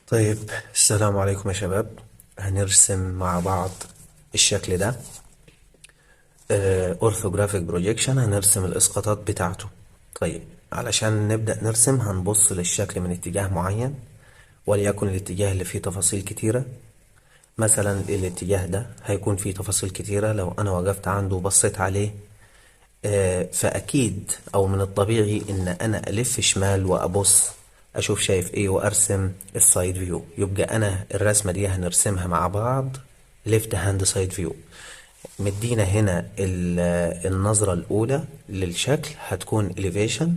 طيب، السلام عليكم يا شباب. هنرسم مع بعض الشكل ده. اورثوجرافيك بروجيكشن، هنرسم الاسقاطات بتاعته. طيب، علشان نبدأ نرسم هنبص للشكل من اتجاه معين، وليكن الاتجاه اللي فيه تفاصيل كتيرة. مثلا الاتجاه ده هيكون فيه تفاصيل كتيرة. لو انا وقفت عنده وبصيت عليه، فأكيد أو من الطبيعي إن أنا ألف شمال وأبص أشوف شايف إيه وأرسم السايد فيو. يبقى أنا الرسمة دي هنرسمها مع بعض ليفت هاند سايد فيو. مدينا هنا النظرة الأولى للشكل هتكون elevation،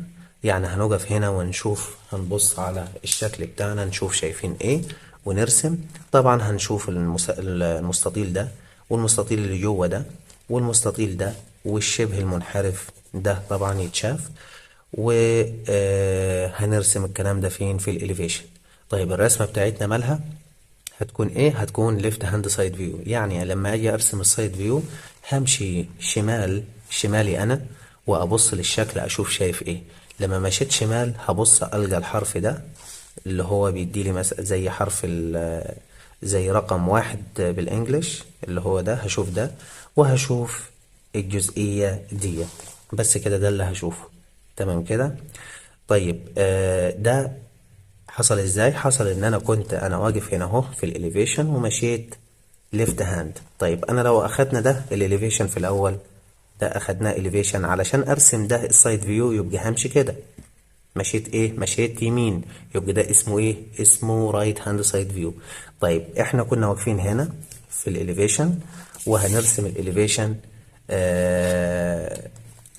يعني هنقف هنا ونشوف، هنبص على الشكل بتاعنا نشوف شايفين إيه ونرسم. طبعا هنشوف المستطيل ده، والمستطيل اللي جوه ده، والمستطيل ده، والشبه المنحرف ده طبعا يتشاف. وهنرسم الكلام ده فين؟ في الاليفيشن. طيب، الرسمة بتاعتنا مالها؟ هتكون ايه؟ هتكون ليفت هاند سايد فيو. يعني لما اجي ارسم السايد فيو همشي شمالي انا، وابص للشكل اشوف شايف ايه. لما مشيت شمال هبص القى الحرف ده اللي هو بيدي لي مثلا زي حرف زي رقم واحد بالانجلش، اللي هو ده. هشوف ده وهشوف الجزئية دي. بس كده ده اللي هشوفه. تمام كده. طيب، ده حصل ازاي؟ حصل ان انا كنت واقف هنا اهو في الاليفيشن ومشيت ليفت هاند. طيب، انا لو اخدنا ده الاليفيشن في الاول، ده اخدناه اليفيشن علشان ارسم ده السايد فيو، يبقى همشي كده. مشيت ايه؟ مشيت يمين، يبقى ده اسمه ايه؟ اسمه رايت هاند سايد فيو. طيب، احنا كنا واقفين هنا في الاليفيشن وهنرسم الاليفيشن.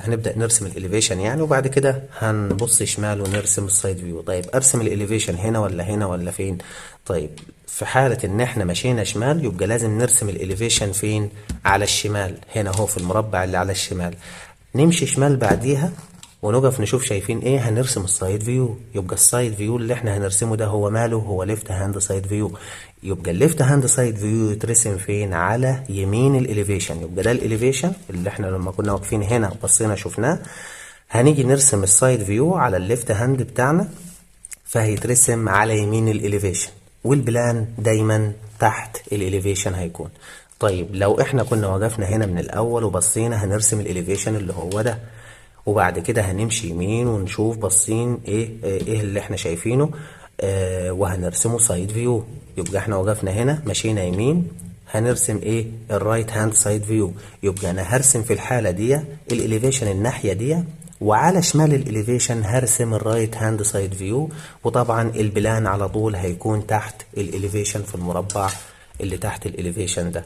هنبدأ نرسم الاليفيشن يعني، وبعد كده هنبص شمال ونرسم السايد فيو. طيب، ارسم الاليفيشن هنا ولا هنا ولا فين؟ طيب، في حالة ان احنا مشينا شمال يبقى لازم نرسم الاليفيشن فين؟ على الشمال، هنا اهو في المربع اللي على الشمال. نمشي شمال بعديها ونقف نشوف شايفين ايه؟ هنرسم السايد فيو. يبقى السايد فيو اللي احنا هنرسمه ده هو ماله؟ هو ليفت هاند سايد فيو. يبقى الليفت هاند سايد فيو يترسم فين؟ على يمين الاليفيشن. يبقى ده الاليفيشن اللي احنا لما كنا واقفين هنا بصينا شفناه. هنيجي نرسم السايد فيو على الليفت هاند بتاعنا، فهيترسم على يمين الاليفيشن، والبلان دايما تحت الاليفيشن هيكون. طيب، لو احنا كنا وقفنا هنا من الاول وبصينا هنرسم الاليفيشن اللي هو ده، وبعد كده هنمشي يمين ونشوف باصين ايه اللي احنا شايفينه. وهنرسمه سايد فيو. يبقى احنا وقفنا هنا مشينا يمين، هنرسم ايه؟ الرايت هاند سايد فيو. يبقى انا هرسم في الحالة دي الاليفيشن الناحية دي، وعلى شمال الاليفيشن هرسم الرايت هاند سايد فيو. وطبعا البلان على طول هيكون تحت الاليفيشن في المربع اللي تحت الاليفيشن ده.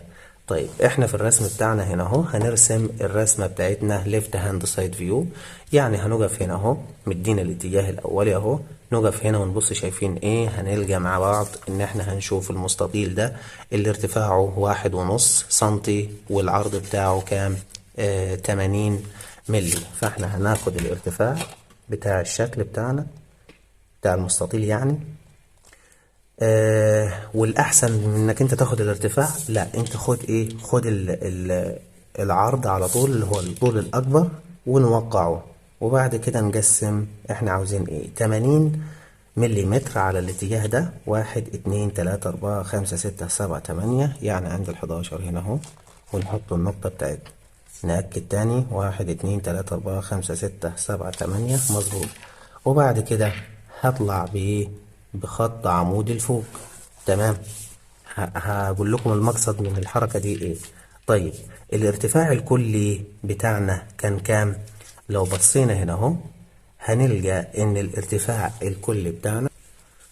طيب، احنا في الرسم بتاعنا هنا اهو هنرسم الرسمة بتاعتنا ليفت هاند سايد فيو. يعني هنقف هنا اهو، مدينا الاتجاه الاولي اهو، نقف هنا ونبص شايفين ايه؟ هنلقى مع بعض ان احنا هنشوف المستطيل ده اللي ارتفاعه 1.5 سنتي والعرض بتاعه كام؟ 80 ملي. فاحنا هناخد الارتفاع بتاع الشكل بتاعنا بتاع المستطيل يعني. والأحسن من إنك أنت تاخد الارتفاع، لا، أنت خد إيه؟ خد ال العرض على طول اللي هو الطول الأكبر ونوقعه، وبعد كده نقسم. إحنا عاوزين إيه؟ 80 مليمتر على الاتجاه ده. 1 2 3 4 5 6 7 8، يعني عند ال11 هنا أهو، ونحط النقطة بتاعتنا. نأكد تاني: 1 2 3 4 5 6 7 8، مظبوط. وبعد كده هطلع بإيه؟ بخط عمودي لفوق. تمام. هقول لكم المقصد من الحركة دي ايه. طيب، الارتفاع الكلي بتاعنا كان كام؟ لو بصينا هنا اهو هنلقى ان الارتفاع الكلي بتاعنا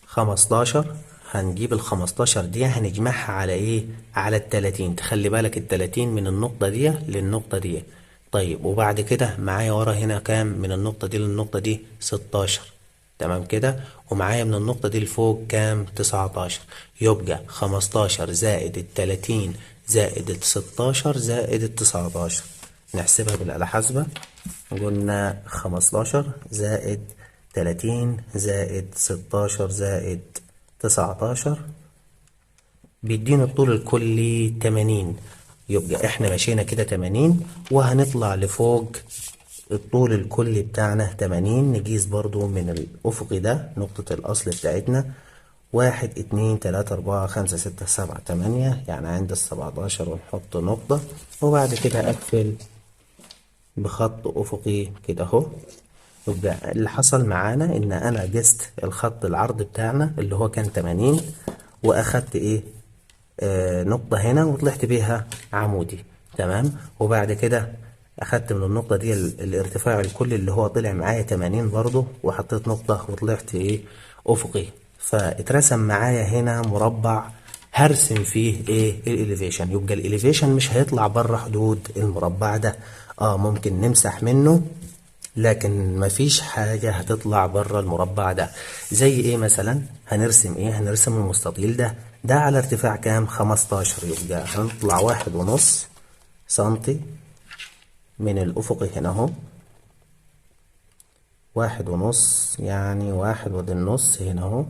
15. هنجيب ال15 دي هنجمعها على ايه؟ على ال30. تخلي بالك ال30 من النقطة دي للنقطة دي. طيب، وبعد كده معايا ورا هنا كام من النقطة دي للنقطة دي؟ 16. تمام كده. ومعايا من النقطة دي لفوق كام؟ 19. يبقى 15 زائد ال30 زائد ال16 زائد ال19. نحسبها بالآلة حاسبة. قلنا 15 زائد 30 زائد 16 زائد 19 بيدينا الطول الكلي 80. يبقى احنا مشينا كده 80 وهنطلع لفوق. الطول الكلي بتاعنا 80. نقيس برضو من الأفق ده نقطة الأصل بتاعتنا، 1 2 3 4 5 6 7 8 يعني عند ال17 ونحط نقطة، وبعد كده اقفل بخط افقي كده اهو. يبقى اللي حصل معانا ان انا قست الخط العرض بتاعنا اللي هو كان 80، واخدت ايه نقطة هنا وطلعت بيها عمودي. تمام. وبعد كده اخدت من النقطة دي الارتفاع الكلي اللي هو طلع معايا 80 برضو، وحطيت نقطة وطلعت ايه افقي، فاترسم معايا هنا مربع هرسم فيه ايه الاليفيشن. يبقى الاليفيشن مش هيطلع بره حدود المربع ده، ممكن نمسح منه لكن مفيش حاجة هتطلع بره المربع ده. زي ايه مثلا؟ هنرسم ايه؟ هنرسم المستطيل ده على ارتفاع كام؟ 15. يبقى هنطلع 1.5 سنتي من الافق هنا اهو، 1.5 يعني 1 ودي النص هنا اهو.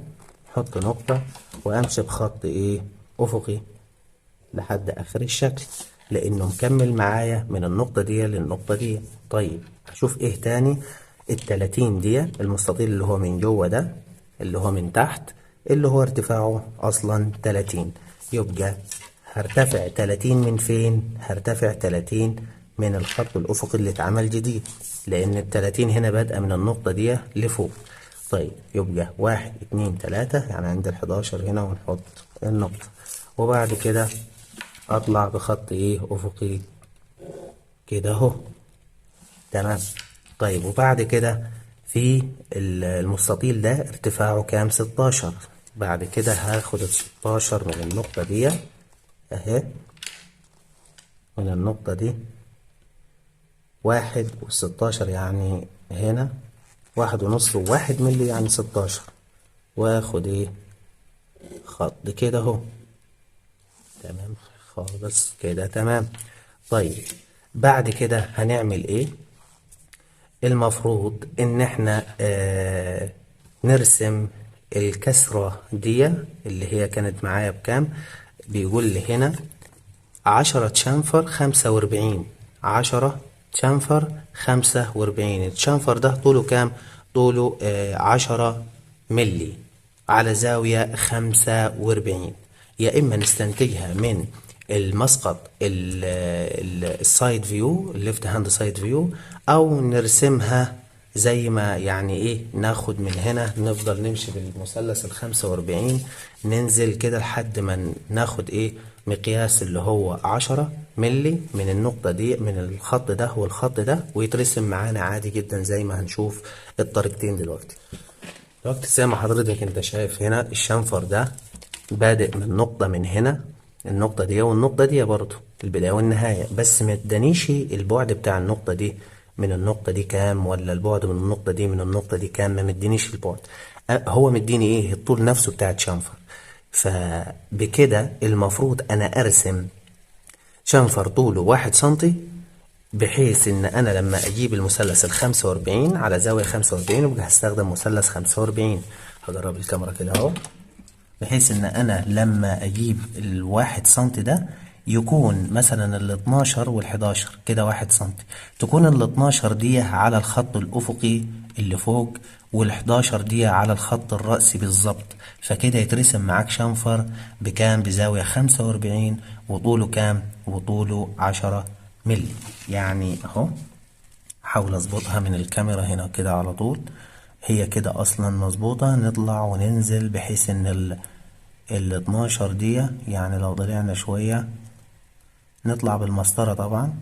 حط نقطة وامشي بخط ايه افقي لحد اخر الشكل، لانه مكمل معايا من النقطة دي للنقطة دي. طيب هشوف ايه تاني؟ ال30 دي المستطيل اللي هو من جوه ده اللي هو من تحت اللي هو ارتفاعه اصلا 30. يبقى هرتفع 30 من فين؟ هرتفع 30 من الخط الافقي اللي اتعمل جديد، لان ال30 هنا بادئة من النقطة دي لفوق. طيب يبقى 1 2 3 يعني عند ال11 هنا ونحط النقطة، وبعد كده اطلع بخط ايه افقي كده اهو. تمام. طيب وبعد كده في المستطيل ده ارتفاعه كام؟ 16. بعد كده هاخد ال16 من النقطة دي اهي، من النقطة دي 1 و16 يعني هنا 1.5 و1 ملي يعني 16، واخد ايه خط كده اهو. تمام خالص كده. تمام. طيب بعد كده هنعمل ايه؟ المفروض ان احنا نرسم الكسرة دي اللي هي كانت معايا بكام. بيقول لي هنا 10 شنفر 45، 10 شنفر 45. الشنفر ده طوله كام؟ طوله 10 ملي على زاوية 45. يا إما نستنتجها من المسقط السايد فيو، الليفت هاند سايد فيو، أو نرسمها زي ما يعني ايه، ناخد من هنا نفضل نمشي بالمثلث ال45 ننزل كده لحد ما ناخد ايه مقياس اللي هو 10 ملي من النقطة دي من الخط ده والخط ده، ويترسم معانا عادي جدا زي ما هنشوف الطريقتين دلوقتي. زي ما حضرتك انت شايف هنا الشنفر ده بادئ من نقطة من هنا، النقطة دي والنقطة دي برضو البداية والنهاية، بس ما ادانيش البعد بتاع النقطة دي من النقطة دي كام، ولا البعد من النقطة دي من النقطة دي كام. ما مدينيش البعد، هو مديني ايه الطول نفسه بتاع الشنفر. فبكده المفروض انا ارسم شنفر طوله 1 سنتي، بحيث ان انا لما اجيب المثلث ال45 على زاوية 45 يبقى هستخدم مثلث 45. هجرب الكاميرا كده اهو، بحيث ان انا لما اجيب ال1 سنتي ده يكون مثلا ال12 وال11 كده 1 سنتي، تكون ال12 دي على الخط الافقي اللي فوق، وال11 دي على الخط الرأسي بالظبط. فكده يترسم معاك شنفر بكام؟ بزاوية 45، وطوله كام؟ وطوله 10 ملي. يعني اهو حاول اظبطها من الكاميرا هنا كده على طول، هي كده اصلا مظبوطة. نطلع وننزل بحيث ان ال12 دي يعني لو طلعنا شوية نطلع بالمسطرة طبعا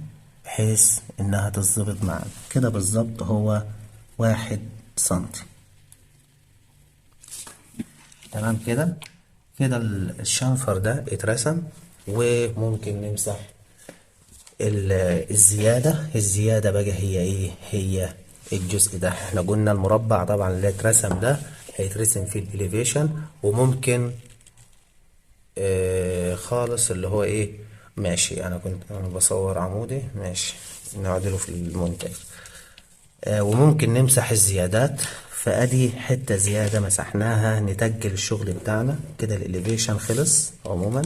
بحيث انها تظبط معانا كده بالظبط. هو 1 سنتي. تمام كده. كده الشنفر ده اترسم، وممكن نمسح الزيادة بقى هي ايه؟ هي الجزء ده. احنا قلنا المربع طبعا اللي اترسم ده هيترسم في الاليفيشن، وممكن خالص اللي هو ايه ماشي. انا بصور عمودي ماشي، نعدله في المونتاج. وممكن نمسح الزيادات، فادي حتة زيادة مسحناها نتجل الشغل بتاعنا كده. الاليفيشن خلص عموما،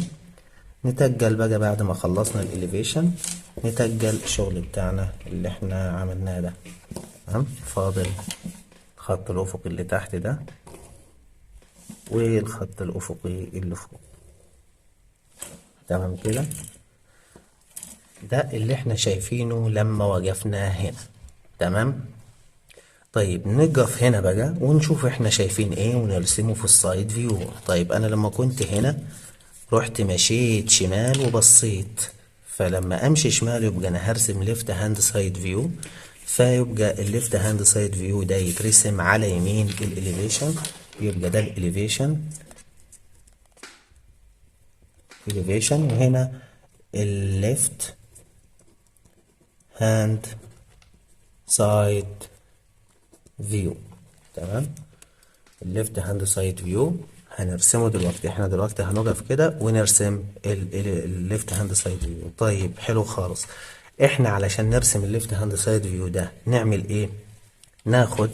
نتجل بقى بعد ما خلصنا الاليفيشن نتجل الشغل بتاعنا اللي احنا عملناه ده. تمام. فاضل خط الافق اللي تحت ده والخط الأفقي اللي فوق. تمام كده. ده اللي احنا شايفينه لما وقفنا هنا. تمام. طيب نقف هنا بقى ونشوف احنا شايفين ايه ونرسمه في السايد فيو. طيب انا لما كنت هنا رحت مشيت شمال وبصيت، فلما امشي شمال يبقى انا هرسم ليفت هاند سايد فيو، فيبقى الليفت هاند سايد فيو ده يترسم على يمين الاليفيشن، يبقى ده الاليفيشن وهنا الليفت هاند سايد فيو. تمام. الليفت هاند سايد فيو هنرسمه دلوقتي. احنا دلوقتي هنقف كده ونرسم الليفت هاند سايد فيو. طيب حلو خالص. احنا علشان نرسم الليفت هاند سايد فيو ده نعمل ايه؟ ناخد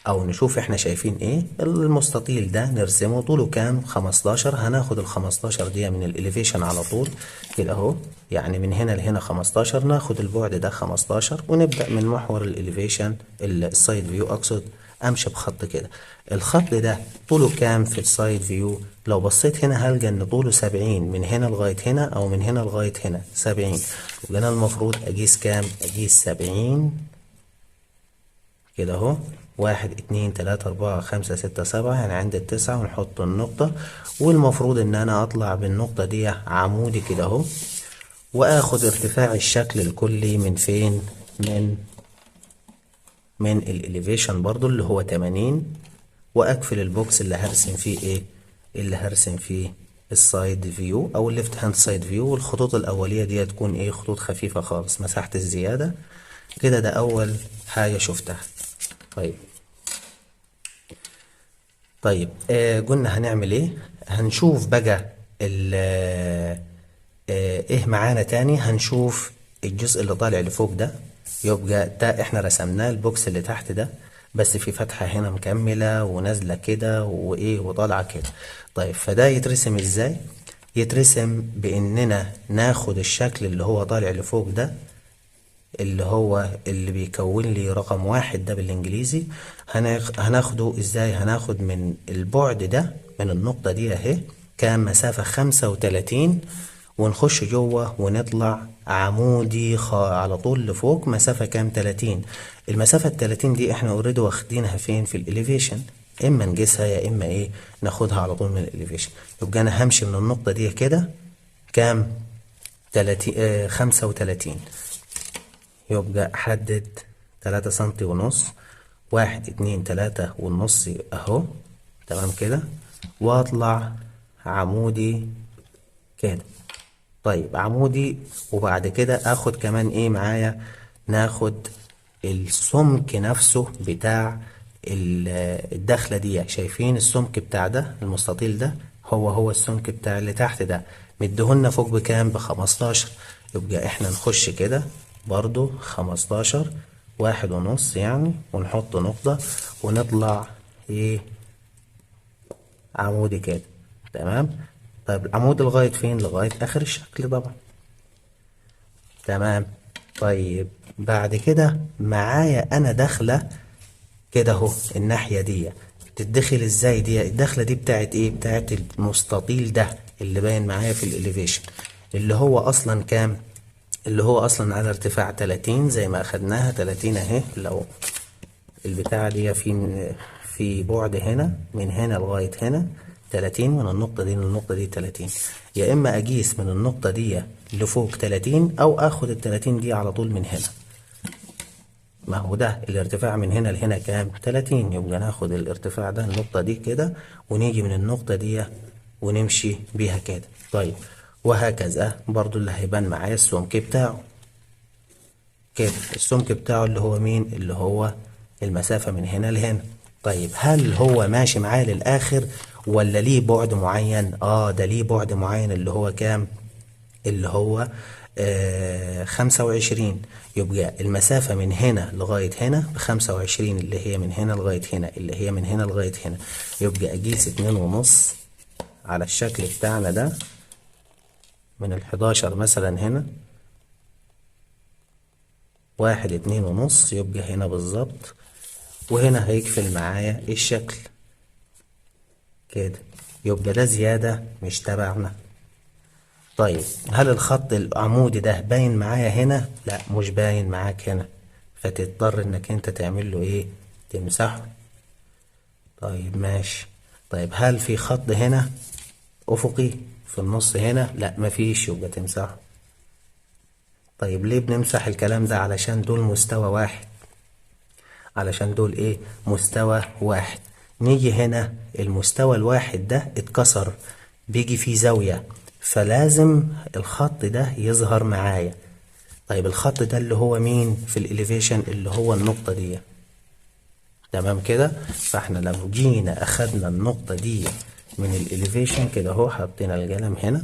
او نشوف احنا شايفين ايه. المستطيل ده نرسمه طوله كام؟ 15. هناخد ال 15 دي من الاليفيشن على طول كده اهو، يعني من هنا لهنا 15. ناخد البعد ده 15 ونبدأ من محور الاليفيشن السايد فيو اقصد، امشي بخط كده. الخط ده طوله كام في السايد فيو؟ لو بصيت هنا هلقى ان طوله 70 من هنا لغاية هنا او من هنا لغاية هنا 70. يبقى انا المفروض اقيس كام؟ اقيس 70 كده اهو. 1 2 3 4 5 6 7، يعني عند التسعة ونحط النقطة. والمفروض ان انا اطلع بالنقطة دي عمودي كده اهو، واخد ارتفاع الشكل الكلي من فين؟ من الاليفيشن برضو اللي هو 80، واقفل البوكس اللي هرسم فيه ايه؟ اللي هرسم فيه السايد فيو او الليفت هاند سايد فيو. والخطوط الاوليه دي تكون ايه؟ خطوط خفيفه خالص، مسحت الزياده كده. ده اول حاجه شفتها. طيب قلنا هنعمل ايه؟ هنشوف بقى ايه معانا تاني. هنشوف الجزء اللي طالع لفوق ده، يبقى ده احنا رسمناه البوكس اللي تحت ده، بس في فتحة هنا مكملة ونازلة كده وايه وطالعة كده. طيب فده يترسم ازاي؟ يترسم باننا ناخد الشكل اللي هو طالع لفوق ده، اللي هو اللي بيكون لي رقم 1 ده بالانجليزي. هناخده ازاي؟ هناخد من البعد ده من النقطة دي اهي كام؟ مسافة 35، ونخش جوه ونطلع عمودي على طول لفوق. مسافة كام؟ 30. المسافة 30 دي احنا اوريدي واخدينها فين؟ في الاليفيشن. اما نقيسها يا اما ايه؟ ناخدها على طول من الاليفيشن. يبقى انا همشي من النقطة دي كده كام؟ 30 35. يبقى احدد 3 سنتي ونص، 1 2 3 ونص اهو. تمام كده. واطلع عمودي كده. طيب عمودي، وبعد كده اخد كمان ايه معايا؟ ناخد السمك نفسه بتاع الدخلة دي. شايفين السمك بتاع ده المستطيل ده هو السمك بتاع اللي تحت ده، مديهولنا فوق بكام؟ ب15. يبقى احنا نخش كده برضو 15، 1.5 يعني، ونحط نقطة ونطلع ايه؟ عمودي كده. تمام. طيب العمود لغاية فين؟ لغاية اخر الشكل طبعا. تمام. طيب بعد كده معايا انا داخلة كده اهو. الناحية دي تتدخل ازاي؟ دي الدخلة دي بتاعت ايه؟ بتاعت المستطيل ده اللي باين معايا في الاليفيشن، اللي هو اصلا كام؟ اللي هو اصلا على ارتفاع 30 زي ما اخدناها 30 اهي. لو البتاعة دي في بعد هنا من هنا لغاية هنا 30، من النقطة دي للنقطة دي 30. يا اما اقيس من النقطة دي لفوق 30 او اخد ال 30 دي على طول من هنا. ما هو ده الارتفاع من هنا لهنا كام؟ 30. يبقى ناخد الارتفاع ده النقطة دي كده، ونيجي من النقطة دي ونمشي بيها كده. طيب وهكذا برضو اللي هيبان معايا السمك بتاعه كده. السمك بتاعه اللي هو مين؟ اللي هو المسافة من هنا لهنا. طيب هل هو ماشي معايا للآخر ولا ليه بعد معين؟ ده ليه بعد معين اللي هو كام؟ اللي هو 25. يبقى المسافة من هنا لغاية هنا ب25، اللي هي من هنا لغاية هنا، اللي هي من هنا لغاية هنا. يبقى أقيس 2.5 على الشكل بتاعنا ده من ال11 مثلا هنا، 1 2.5. يبقى هنا بالظبط، وهنا هيقفل معايا الشكل كده. يبقى ده زيادة مش تبعنا. طيب هل الخط العمودي ده باين معايا هنا؟ لا مش باين معاك هنا، فتضطر انك انت تعمل له ايه؟ تمسحه. طيب ماشي. طيب هل في خط هنا افقي في النص هنا؟ لا مفيش، يبقى تمسحه. طيب ليه بنمسح الكلام ده؟ علشان دول مستوى واحد، علشان دول ايه؟ مستوى واحد. نيجي هنا المستوى الواحد ده اتكسر، بيجي فيه زاوية، فلازم الخط ده يظهر معايا. طيب الخط ده اللي هو مين في الاليفيشن؟ اللي هو النقطة دي. تمام كده. فاحنا لو جينا اخدنا النقطة دي من الاليفيشن كده اهو، حطينا القلم هنا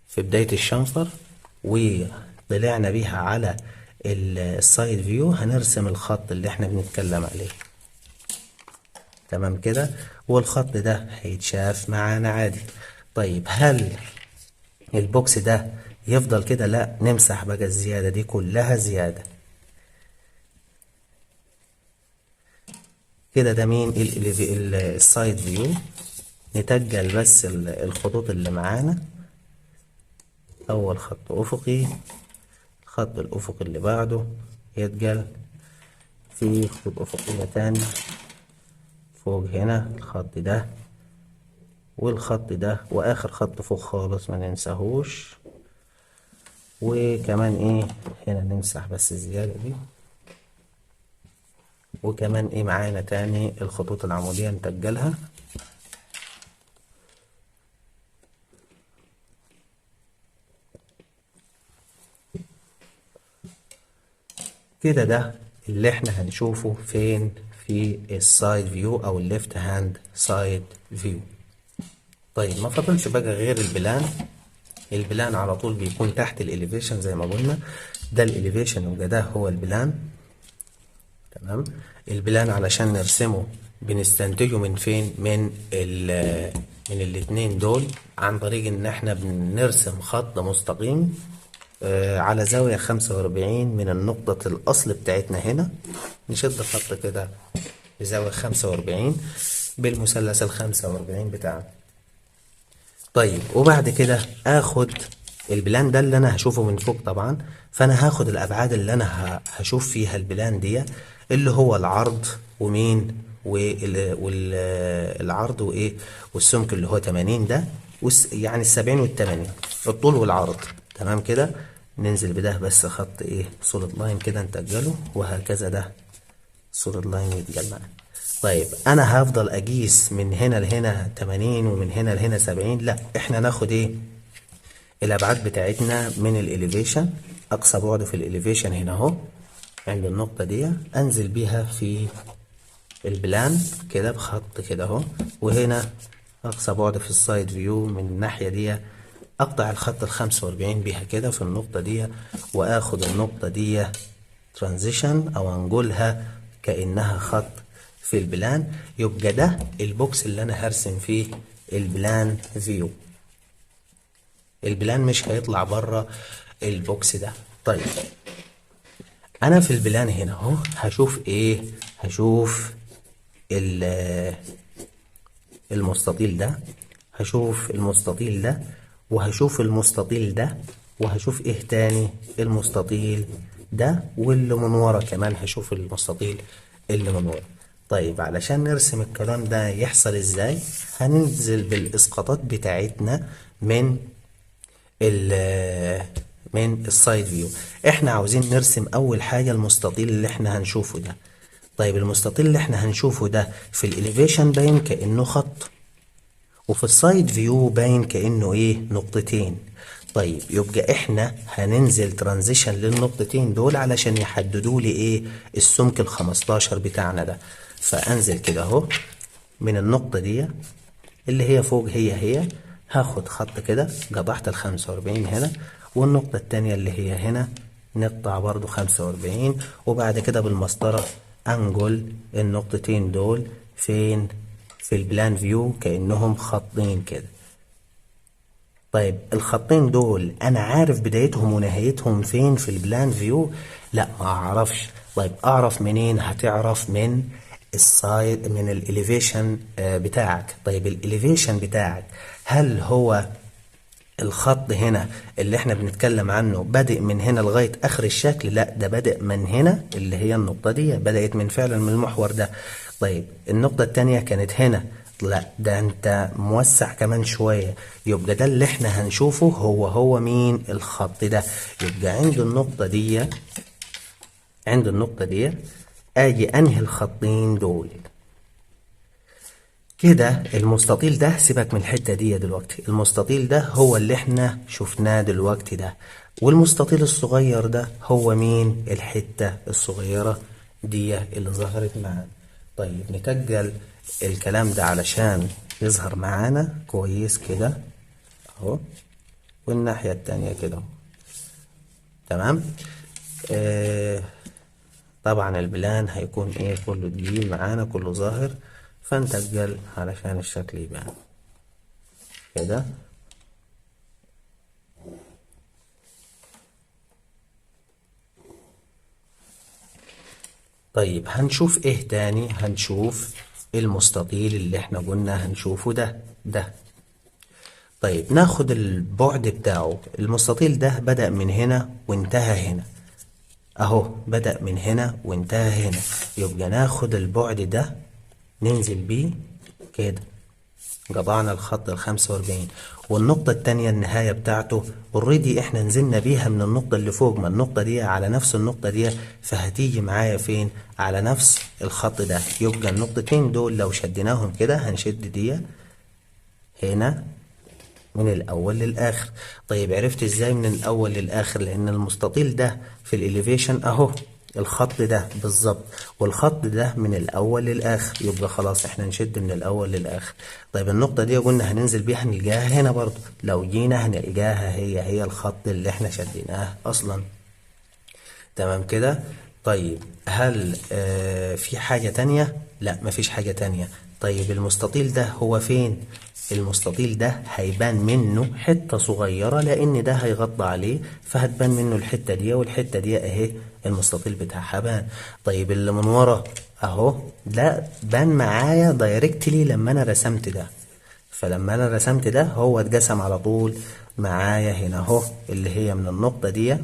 في بداية الشنفر وطلعنا بيها على السايد فيو، هنرسم الخط اللي احنا بنتكلم عليه. تمام كده. والخط ده هيتشاف معانا عادي. طيب هل البوكس ده يفضل كده؟ لا، نمسح بقى الزيادة دي كلها زيادة كده. ده مين؟ السايد فيو. نتجل بس الخطوط اللي معانا. اول خط افقي، الخط الافقي اللي بعده يتجل، في خطوط افقية تاني فوق هنا، الخط ده والخط ده، واخر خط فوق خالص ما ننساهوش. وكمان ايه هنا نمسح بس الزيادة دي. وكمان ايه معانا تاني؟ الخطوط العمودية نتجلها. كده ده اللي احنا هنشوفه فين؟ في السايد فيو او الليفت هاند سايد فيو. طيب ما فضلش بقى غير البلان. البلان على طول بيكون تحت الاليفيشن زي ما قلنا. ده الاليفيشن يبقى ده هو البلان. تمام. البلان علشان نرسمه بنستنتجه من فين؟ من الاتنين دول، عن طريق ان احنا بنرسم خط مستقيم على زاوية 45 من النقطة الأصل بتاعتنا هنا. نشد خط كده بزاوية 45 بالمثلث ال45 بتاعنا. طيب وبعد كده اخد البلان ده اللي انا هشوفه من فوق طبعا، فانا هاخد الابعاد اللي انا هشوف فيها البلان دي، اللي هو العرض ومين والعرض وايه والسمك اللي هو 80 ده، يعني ال70 وال80، الطول والعرض. تمام كده. ننزل بده بس خط ايه؟ سوليد لاين كده نتجله، وهكذا ده سوليد لاين يتجل معانا. طيب انا هفضل اقيس من هنا لهنا 80 ومن هنا لهنا 70؟ لا، احنا ناخد ايه؟ الابعاد بتاعتنا من الاليفيشن. اقصى بعد في الاليفيشن هنا اهو عند النقطة دي، انزل بيها في البلان كده بخط كده اهو. وهنا اقصى بعد في السايد فيو من الناحية دي، اقطع الخط ال45 بيها كده في النقطة دي، واخد النقطة دي ترانزيشن او انجلها كأنها خط في البلان. يبقى ده البوكس اللي انا هرسم فيه البلان فيو. البلان مش هيطلع بره البوكس ده. طيب انا في البلان هنا اهو هشوف ايه؟ هشوف المستطيل ده، هشوف المستطيل ده، وهشوف المستطيل ده، وهشوف ايه تاني؟ المستطيل ده، واللي من ورا كمان هشوف المستطيل اللي من ورا. طيب علشان نرسم الكلام ده يحصل ازاي؟ هننزل بالاسقاطات بتاعتنا من السايد فيو. احنا عاوزين نرسم اول حاجة المستطيل اللي احنا هنشوفه ده. طيب المستطيل اللي احنا هنشوفه ده في الاليفيشن باين كأنه خط، وفي السايد فيو باين كأنه ايه؟ نقطتين. طيب يبقى احنا هننزل ترانزيشن للنقطتين دول علشان يحددوا لي ايه؟ السمك ال15 بتاعنا ده. فانزل كده اهو من النقطة دي اللي هي فوق، هي هاخد خط كده، قطعت ال45 هنا، والنقطة التانية اللي هي هنا نقطع برضو 45، وبعد كده بالمسطرة انجل النقطتين دول فين؟ في البلان فيو كأنهم خطين كده. طيب الخطين دول انا عارف بدايتهم ونهايتهم فين في البلان فيو؟ لا ما اعرفش. طيب اعرف منين؟ هتعرف من السايد من الاليفيشن بتاعك. طيب الاليفيشن بتاعك هل هو الخط هنا اللي احنا بنتكلم عنه بادئ من هنا لغاية اخر الشكل؟ لا، ده بادئ من هنا اللي هي النقطة دي، بدأت من فعلا من المحور ده. طيب النقطة التانية كانت هنا، لا ده انت موسع كمان شوية، يبقى ده اللي احنا هنشوفه هو مين؟ الخط ده. يبقى عند النقطة دي اجي انهي الخطين دول كده. المستطيل ده سيبك من الحتة دي دلوقتي، المستطيل ده هو اللي احنا شفناه دلوقتي ده، والمستطيل الصغير ده هو مين؟ الحتة الصغيرة دي اللي ظهرت معانا. طيب نتجل الكلام ده علشان يظهر معانا كويس كده اهو، والناحية التانية كده اهو. تمام. طبعا البلان هيكون ايه؟ كله دي معانا كله ظاهر، فنتجل علشان الشكل يبان كده. طيب هنشوف ايه تاني؟ هنشوف المستطيل اللي احنا قلنا هنشوفه ده. طيب ناخد البعد بتاعه. المستطيل ده بدأ من هنا وانتهى هنا اهو، بدأ من هنا وانتهى هنا، يبقى ناخد البعد ده ننزل بيه كده، قطعنا الخط ال45. والنقطة التانية النهاية بتاعته اوريدي احنا نزلنا بيها من النقطة اللي فوق، ما النقطة دي على نفس النقطة دي، فهتيجي معايا فين؟ على نفس الخط ده. يبقى النقطتين دول لو شديناهم كده هنشد دي هنا من الأول للآخر. طيب عرفت ازاي من الأول للآخر؟ لأن المستطيل ده في الإليفيشن أهو الخط ده بالظبط، والخط ده من الأول للآخر، يبقى خلاص احنا نشد من الأول للآخر. طيب النقطة دي قلنا هننزل بيها هنلقاها هنا برضو، لو جينا هنلقاها هي الخط اللي احنا شديناه أصلا. تمام كده. طيب هل في حاجة تانية؟ لا مفيش حاجة تانية. طيب المستطيل ده هو فين؟ المستطيل ده هيبان منه حتة صغيرة لأن ده هيغطى عليه، فهتبان منه الحتة دي والحتة دي اهي، المستطيل بتاعها بان. طيب اللي من ورا اهو ده بان معايا دايركتلي لما انا رسمت ده، فلما انا رسمت ده هو اتقسم على طول معايا هنا اهو، اللي هي من النقطة دي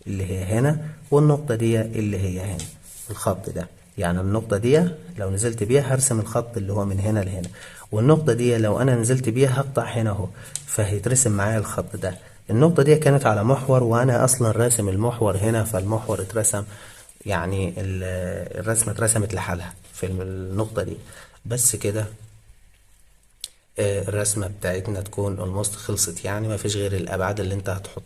اللي هي هنا، والنقطة دي اللي هي هنا، الخط ده. يعني النقطة دي لو نزلت بيها هرسم الخط اللي هو من هنا لهنا، والنقطة دي لو أنا نزلت بيها هقطع هنا أهو، فهيترسم معايا الخط ده. النقطة دي كانت على محور وأنا أصلا راسم المحور هنا، فالمحور اترسم، يعني الرسمة اترسمت لحالها في النقطة دي. بس كده الرسمة بتاعتنا تكون almost خلصت، يعني ما فيش غير الأبعاد اللي أنت هتحط